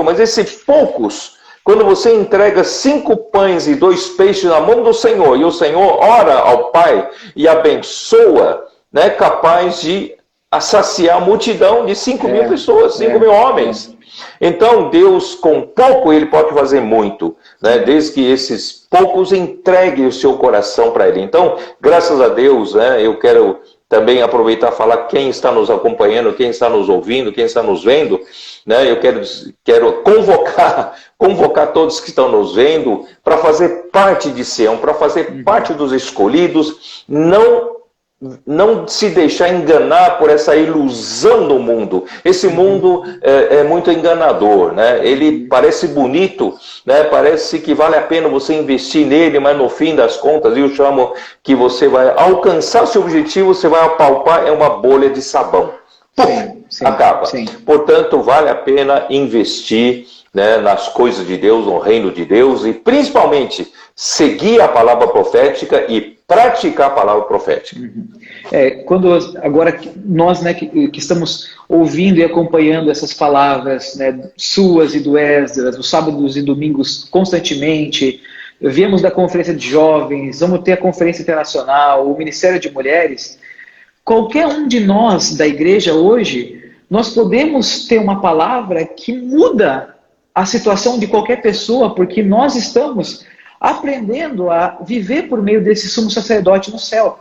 mas esses poucos, quando você entrega 5 pães e 2 peixes na mão do Senhor, e o Senhor ora ao Pai e abençoa, né, capaz de saciar a multidão de 5.000 pessoas, 5.000 homens. Então, Deus, com pouco, Ele pode fazer muito, né? Desde que esses poucos entreguem o seu coração para Ele. Então, graças a Deus, né, eu quero também aproveitar e falar quem está nos acompanhando, quem está nos ouvindo, quem está nos vendo, né? Eu quero convocar todos que estão nos vendo para fazer parte de Sião, para fazer parte dos escolhidos, não se deixar enganar por essa ilusão do mundo. Esse mundo é muito enganador, né? Ele parece bonito, né? Parece que vale a pena você investir nele, mas no fim das contas, eu chamo que você vai alcançar seu objetivo, você vai apalpar, é uma bolha de sabão. Sim, acaba. Sim. Portanto, vale a pena investir, né, nas coisas de Deus, no reino de Deus, e principalmente seguir a palavra profética e praticar a palavra profética. Agora nós, né, que estamos ouvindo e acompanhando essas palavras, né, suas e do Esdras, os sábados e domingos constantemente, viemos da conferência de jovens, vamos ter a conferência internacional, o Ministério de Mulheres. Qualquer um de nós da igreja hoje, nós podemos ter uma palavra que muda a situação de qualquer pessoa, porque nós estamos aprendendo a viver por meio desse sumo sacerdote no céu.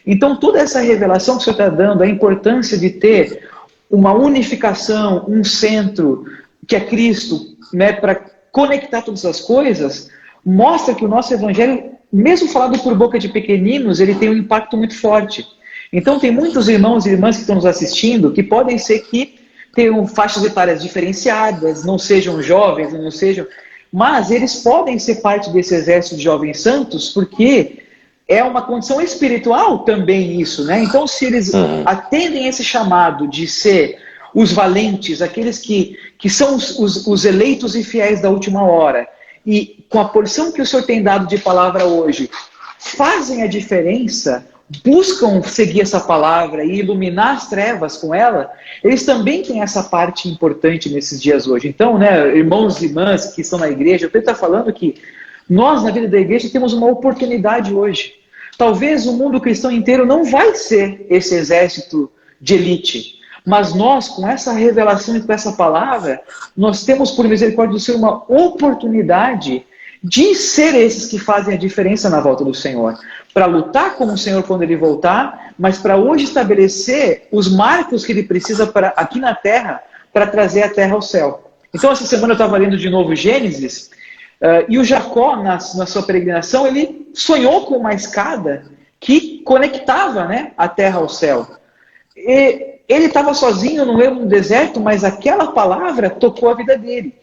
Então, toda essa revelação que o Senhor está dando, a importância de ter uma unificação, um centro, que é Cristo, né, para conectar todas as coisas, mostra que o nosso evangelho, mesmo falado por boca de pequeninos, ele tem um impacto muito forte. Então, tem muitos irmãos e irmãs que estão nos assistindo que podem ser que tenham faixas etárias diferenciadas, não sejam jovens, não sejam... Mas eles podem ser parte desse exército de jovens santos, porque é uma condição espiritual também isso, né? Então, se eles atendem esse chamado de ser os valentes, aqueles que são os eleitos e fiéis da última hora, e com a porção que o Senhor tem dado de palavra hoje, fazem a diferença, buscam seguir essa palavra e iluminar as trevas com ela, eles também têm essa parte importante nesses dias hoje. Então, né, irmãos e irmãs que estão na igreja, eu estou falando que nós, na vida da igreja, temos uma oportunidade hoje. Talvez o mundo cristão inteiro não vai ser esse exército de elite, mas nós, com essa revelação e com essa palavra, nós temos, por misericórdia do Senhor, uma oportunidade de ser esses que fazem a diferença na volta do Senhor, para lutar com o Senhor quando Ele voltar, mas para hoje estabelecer os marcos que Ele precisa aqui na terra, para trazer a terra ao céu. Então, essa semana eu estava lendo de novo Gênesis, e o Jacó, na sua peregrinação, ele sonhou com uma escada que conectava, né, a terra ao céu. E ele estava sozinho no meio do deserto, mas aquela palavra tocou a vida dele.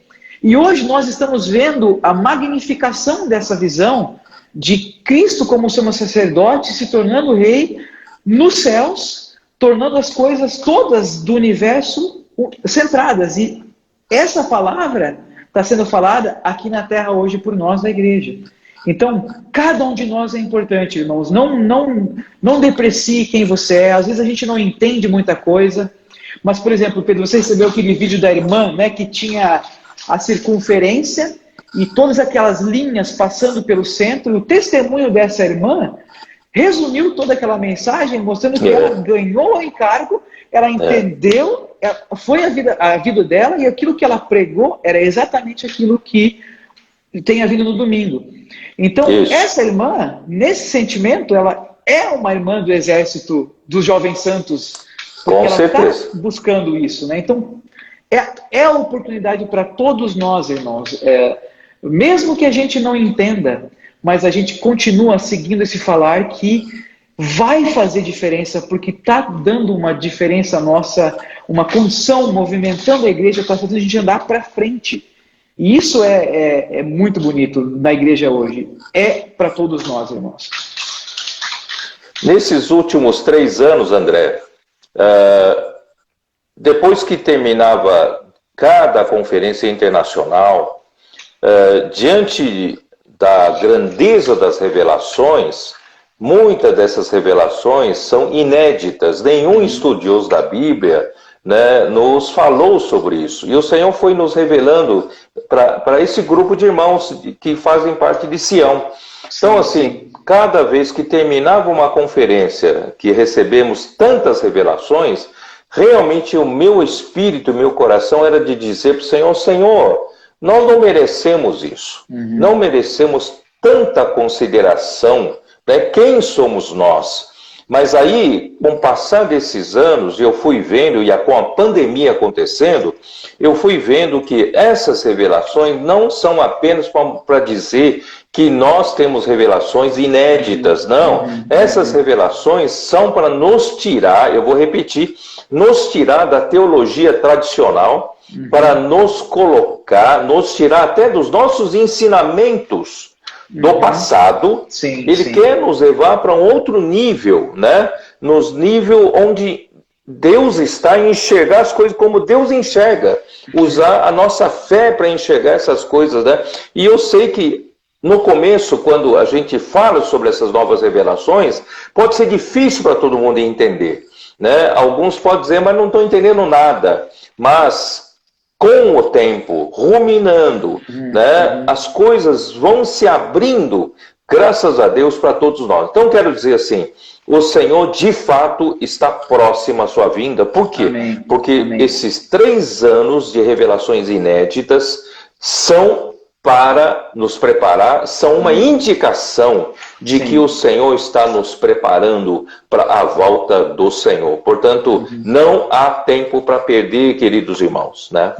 E hoje nós estamos vendo a magnificação dessa visão de Cristo como sumo sacerdote, se tornando rei nos céus, tornando as coisas todas do universo centradas. E essa palavra está sendo falada aqui na terra hoje por nós da igreja. Então, cada um de nós é importante, irmãos. Não deprecie quem você é. Às vezes a gente não entende muita coisa. Mas, por exemplo, Pedro, você recebeu aquele vídeo da irmã, né, que tinha a circunferência e todas aquelas linhas passando pelo centro. E o testemunho dessa irmã resumiu toda aquela mensagem, mostrando que ela ganhou o encargo, ela entendeu, foi a vida dela, e aquilo que ela pregou era exatamente aquilo que tem havido no domingo. Então, essa irmã, nesse sentimento, ela é uma irmã do exército dos jovens santos, porque ela está buscando isso, né? Então, é a oportunidade para todos nós, irmãos. Mesmo que a gente não entenda, mas a gente continua seguindo esse falar que vai fazer diferença, porque está dando uma diferença nossa, uma condição, movimentando a igreja, para fazer a gente andar para frente. E isso é muito bonito na igreja hoje. É para todos nós, irmãos. Nesses últimos 3 anos, André, depois que terminava cada conferência internacional, diante da grandeza das revelações, muitas dessas revelações são inéditas. Nenhum estudioso da Bíblia, né, nos falou sobre isso. E o Senhor foi nos revelando para esse grupo de irmãos que fazem parte de Sião. Então, assim, cada vez que terminava uma conferência, que recebemos tantas revelações, realmente o meu espírito, o meu coração era de dizer para o Senhor: Senhor, nós não merecemos isso. Não merecemos tanta consideração, né? Quem somos nós? Mas aí, com o passar desses anos, eu fui vendo, e com a pandemia acontecendo, eu fui vendo que essas revelações não são apenas para dizer que nós temos revelações inéditas, não. Essas revelações são para nos tirar, eu vou repetir, nos tirar da teologia tradicional, para nos colocar, nos tirar até dos nossos ensinamentos do passado. Ele quer nos levar para um outro nível, né? Nos nível onde Deus está em enxergar as coisas como Deus enxerga, usar a nossa fé para enxergar essas coisas, né? E eu sei que no começo, quando a gente fala sobre essas novas revelações, pode ser difícil para todo mundo entender, né? Alguns podem dizer, mas não estou entendendo nada. Mas com o tempo, ruminando, né, as coisas vão se abrindo, graças a Deus, para todos nós. Então, quero dizer assim, o Senhor, de fato, está próximo à sua vinda. Por quê? Amém. Porque Amém. esses 3 anos de revelações inéditas são para nos preparar, são uma indicação de que o Senhor está nos preparando para a volta do Senhor. Portanto, não há tempo para perder, queridos irmãos, né?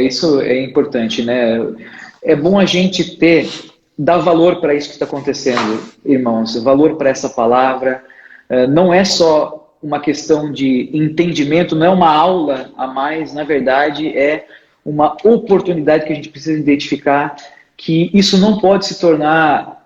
Isso é importante, né? É bom a gente dar valor para isso que está acontecendo, irmãos, valor para essa palavra. Não é só uma questão de entendimento, não é uma aula a mais, na verdade é uma oportunidade que a gente precisa identificar, que isso não pode se tornar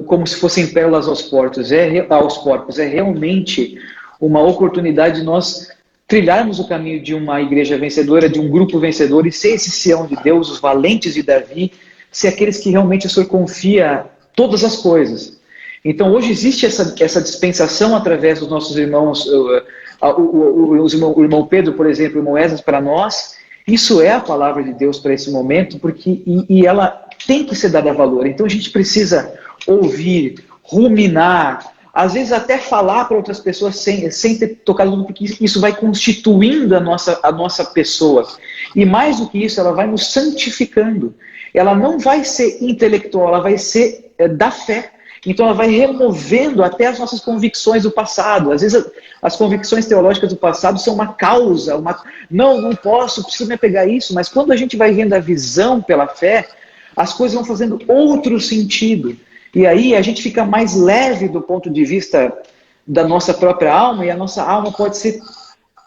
como se fossem pérolas aos porcos. É realmente uma oportunidade de nós trilharmos o caminho de uma igreja vencedora, de um grupo vencedor, e ser esse Sião de Deus, os valentes de Davi, ser aqueles que realmente o Senhor confia todas as coisas. Então hoje existe essa dispensação através dos nossos irmãos, o irmão Pedro, por exemplo, o irmão Esdras para nós. Isso é a palavra de Deus para esse momento, porque e ela tem que ser dada valor. Então a gente precisa ouvir, ruminar, às vezes até falar para outras pessoas sem ter tocado, porque isso vai constituindo a nossa pessoa. E mais do que isso, ela vai nos santificando. Ela não vai ser intelectual, ela vai ser da fé. Então ela vai removendo até as nossas convicções do passado. Às vezes as convicções teológicas do passado são uma causa, não posso, preciso me apegar a isso, mas quando a gente vai vendo a visão pela fé, as coisas vão fazendo outro sentido. E aí a gente fica mais leve do ponto de vista da nossa própria alma, e a nossa alma pode ser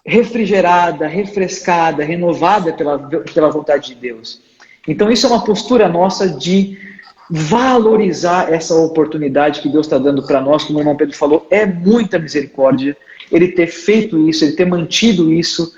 refrigerada, refrescada, renovada pela vontade de Deus. Então isso é uma postura nossa de valorizar essa oportunidade que Deus está dando para nós. Como o irmão Pedro falou, é muita misericórdia ele ter feito isso, ele ter mantido isso,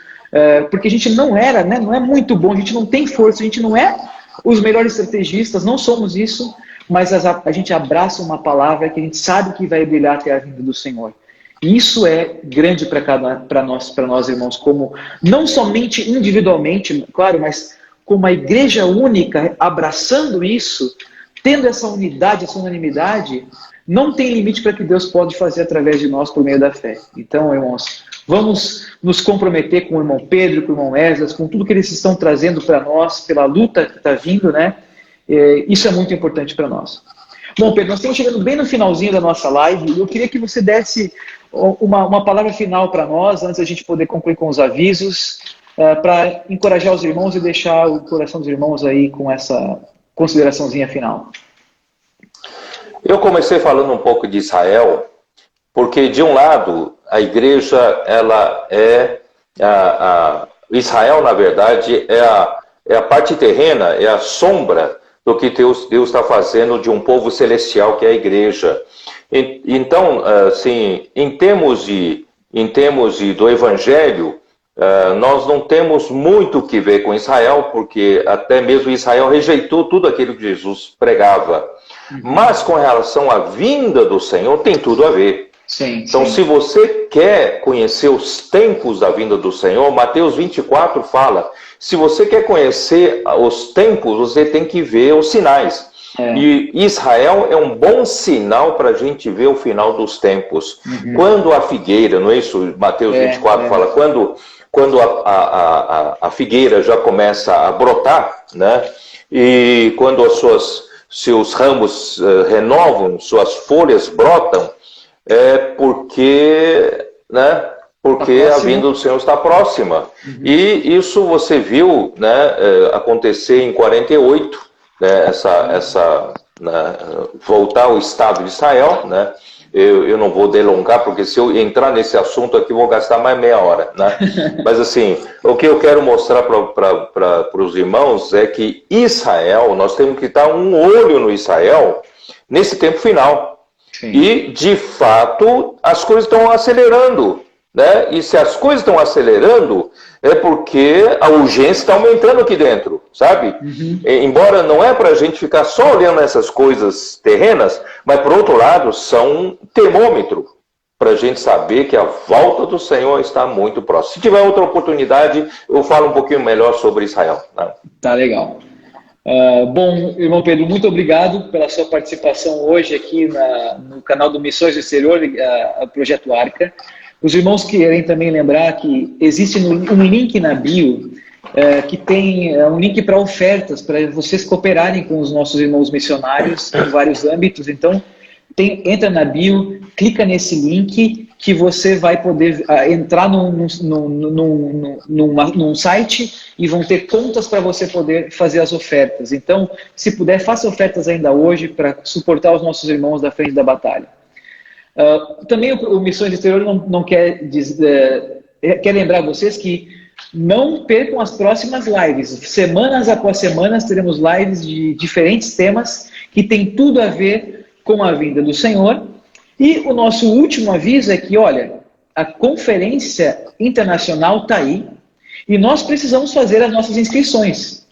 porque a gente não era, né, não é muito bom, a gente não tem força, a gente não é os melhores estrategistas, não somos isso, mas a gente abraça uma palavra que a gente sabe que vai brilhar até a vinda do Senhor. E isso é grande para nós, irmãos, como não somente individualmente, claro, mas como a igreja única, abraçando isso, tendo essa unidade, essa unanimidade, não tem limite para que Deus pode fazer através de nós por meio da fé. Então, irmãos, vamos nos comprometer com o irmão Pedro, com o irmão Esdras, com tudo que eles estão trazendo para nós, pela luta que está vindo, né? Isso é muito importante para nós. Bom, Pedro, nós estamos chegando bem no finalzinho da nossa live e eu queria que você desse uma palavra final para nós, antes da gente poder concluir com os avisos, para encorajar os irmãos e deixar o coração dos irmãos aí com essa consideraçãozinha final. Eu comecei falando um pouco de Israel, porque de um lado a igreja, ela é Israel, na verdade, é a parte terrena, é a sombra do que Deus está fazendo de um povo celestial, que é a igreja. Então, assim, em termos do evangelho, nós não temos muito o que ver com Israel, porque até mesmo Israel rejeitou tudo aquilo que Jesus pregava. Mas com relação à vinda do Senhor, tem tudo a ver. Sim, então, se você quer conhecer os tempos da vinda do Senhor, Mateus 24 fala, se você quer conhecer os tempos, você tem que ver os sinais. E Israel é um bom sinal para a gente ver o final dos tempos. Quando a figueira, não é isso? Mateus 24 fala, quando a figueira já começa a brotar, né? E quando seus ramos renovam, suas folhas brotam, é porque a vinda do Senhor está próxima. E isso você viu, né, acontecer em 48, né, voltar ao Estado de Israel, né? Eu não vou delongar, porque se eu entrar nesse assunto aqui, vou gastar mais meia hora, né? Mas assim, o que eu quero mostrar para os irmãos é que Israel, nós temos que dar um olho no Israel nesse tempo final. Sim. E, de fato, as coisas estão acelerando, né? E se as coisas estão acelerando, é porque a urgência está aumentando aqui dentro, sabe? Embora não é para a gente ficar só olhando essas coisas terrenas, mas, por outro lado, são um termômetro para a gente saber que a volta do Senhor está muito próxima. Se tiver outra oportunidade, eu falo um pouquinho melhor sobre Israel. Né? Tá legal. Bom, irmão Pedro, muito obrigado pela sua participação hoje aqui no canal do Missões do Exterior, Projeto Arca. Os irmãos querem também lembrar que existe um link na bio, que tem um link para ofertas, para vocês cooperarem com os nossos irmãos missionários em vários âmbitos. Então, entra na bio, clica nesse link que você vai poder entrar num site e vão ter contas para você poder fazer as ofertas. Então, se puder, faça ofertas ainda hoje para suportar os nossos irmãos da frente da batalha. Também o Missões do Exterior não quer lembrar vocês que não percam as próximas lives. Semanas após semanas teremos lives de diferentes temas que tem tudo a ver com a vinda do Senhor. E o nosso último aviso é que, olha, a conferência internacional está aí e nós precisamos fazer as nossas inscrições,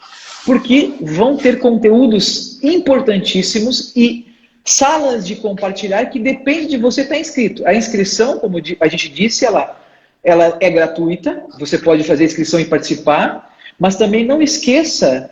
porque vão ter conteúdos importantíssimos e salas de compartilhar que depende de você estar inscrito. A inscrição, como a gente disse, ela é gratuita, você pode fazer a inscrição e participar, mas também não esqueça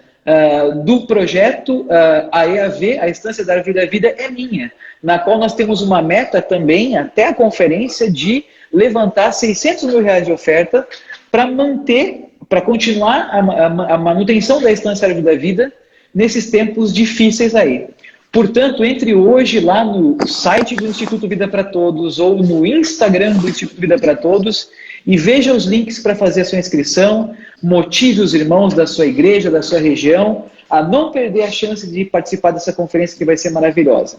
do projeto a EAV, a Estância da Vida à Vida é Minha, na qual nós temos uma meta também, até a conferência, de levantar R$600 mil de oferta para manter, para continuar a manutenção da Estância da Vida à Vida nesses tempos difíceis aí. Portanto, entre hoje lá no site do Instituto Vida para Todos ou no Instagram do Instituto Vida para Todos e veja os links para fazer a sua inscrição, motive os irmãos da sua igreja, da sua região, a não perder a chance de participar dessa conferência que vai ser maravilhosa.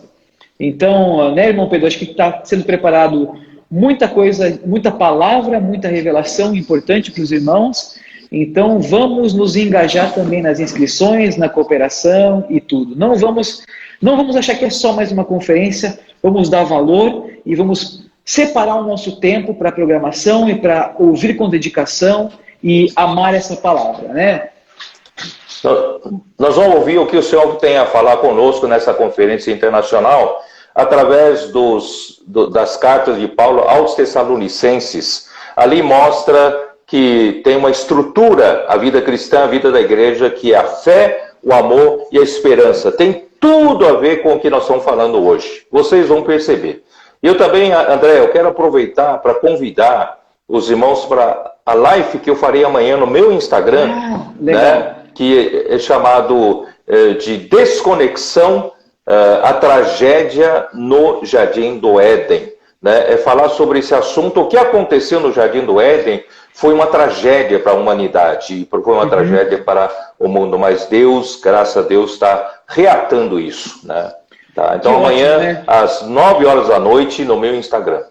Então, né, irmão Pedro, acho que está sendo preparado muita coisa, muita palavra, muita revelação importante para os irmãos. Então, vamos nos engajar também nas inscrições, na cooperação e tudo. Não vamos achar que é só mais uma conferência, vamos dar valor e vamos separar o nosso tempo para a programação e para ouvir com dedicação e amar essa palavra, né? Nós vamos ouvir o que o Senhor tem a falar conosco nessa conferência internacional através das cartas de Paulo aos Tessalonicenses. Ali mostra que tem uma estrutura, a vida cristã, a vida da igreja, que é a fé, o amor e a esperança. Tem tudo a ver com o que nós estamos falando hoje. Vocês vão perceber. Eu também, André, eu quero aproveitar para convidar os irmãos para a live que eu farei amanhã no meu Instagram, né, que é chamado de Desconexão, a Tragédia no Jardim do Éden. Né? É falar sobre esse assunto. O que aconteceu no Jardim do Éden foi uma tragédia para a humanidade, foi uma tragédia para o mundo, mas Deus, graças a Deus, está reatando isso. Né? Tá? Então amanhã, ótimo, né? Às 9 horas da noite, no meu Instagram.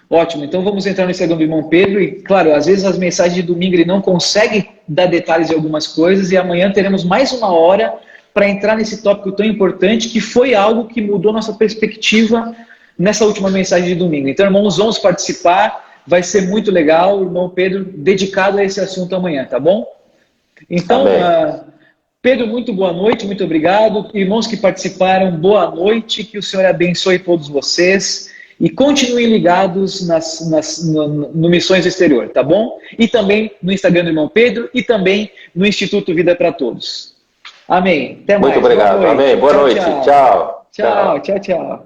Ótimo, então vamos entrar no Instagram do irmão Pedro e, claro, às vezes as mensagens de domingo ele não consegue dar detalhes de algumas coisas e amanhã teremos mais uma hora para entrar nesse tópico tão importante que foi algo que mudou nossa perspectiva nessa última mensagem de domingo. Então, irmãos, vamos participar, vai ser muito legal, o irmão Pedro dedicado a esse assunto amanhã, tá bom? Então, Pedro, muito boa noite, muito obrigado. Irmãos que participaram, boa noite, que o Senhor abençoe todos vocês. E continuem ligados no Missões Exterior, tá bom? E também no Instagram do irmão Pedro e também no Instituto Vida para Todos. Amém. Até mais. Muito obrigado. Amém. Boa noite. Tchau. Tchau.